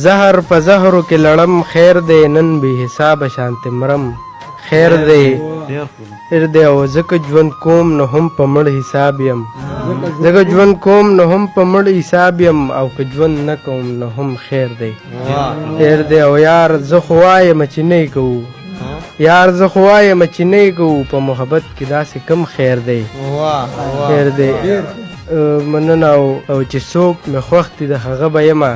زهر په زهرو کې لړم خیر دی نن بې حسابه شانتې مرم خیر دی خیر دی او ځکه ژوند کوم نو هم په مړ حساب یم ځکه ژوند کوم نو هم په مړ حساب یم او که ژوند نه کوم نو هم خیر دی خیر دی او یار زه خو وایم چې نه کوو یار زه خو وایم چې نه کوو په محبت کې داسې کم خیر دی خیر دی مننه او چې څوک مې خوښ دی د هغه به یمه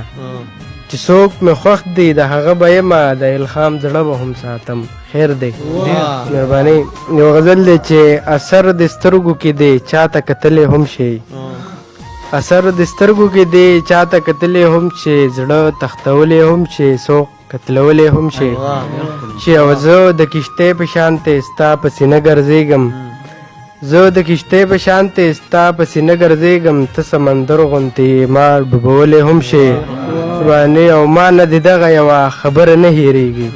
چې څوک مې خوښ دی د هغه به یمه د الهام زړه به هم ساتم خیر دی مهرباني یو غزل دی چې اثر د سترګو کې دی چاته کتلی هم شي اثر د سترګو کې دی چاته کتلی هم شي زړه تختولی هم شي څوک کتلولی هم شي چې او زه د کشتۍ په شانتې ستا په سینه ګرځېږم زه د کشتۍ په شانتې ستا په سینه ګرځېږم ته سمندر غوندې ما ډوبولی هم شي قرباني او ما نه د دغه یوه خبره نه هېرېږي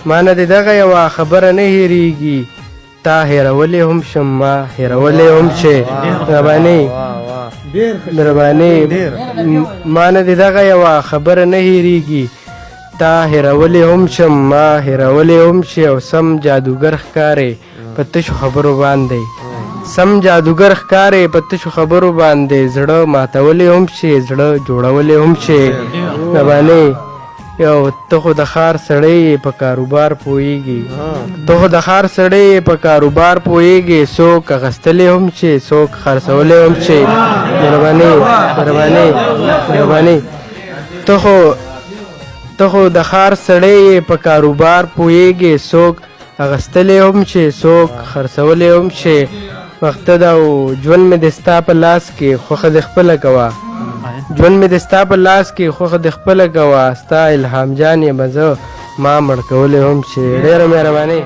ما نه د دغه یوه خبره نه هېرېږي تا هېرولی هم شم ما هېرولی هم شي مهرباني ما نه د دغه یوه خبره نه هېرېږي تا هېرولی هم شم ما هېرولی هم شي او سم جادوګر ښکارې په تشو خبرو باندې سم جادوګر ښکارې په تشو خبرو باندې زړه ماتولی هم شي زړه جوړولی هم شي ربانې یو ته خو د ښار سړی په کاروبار پوهېږي ته خو د ښار سړی په کاروبار پوهېږي څوک اخیستلی هم شي څوک خرڅولی هم شي مهرباني ته خو د ښار سړی په کاروبار پوهېږي څوک اخیستلی هم شي څوک خرڅولی هم شي وخته ده او ژوند مې د ستا په لاس کې خوښه د خپله کوه ژوند مې د ستا په لاس کې خوښه د خپله کوه ستا الهام جان یې به زه ما مړ کولی هم شي ډېره مهرباني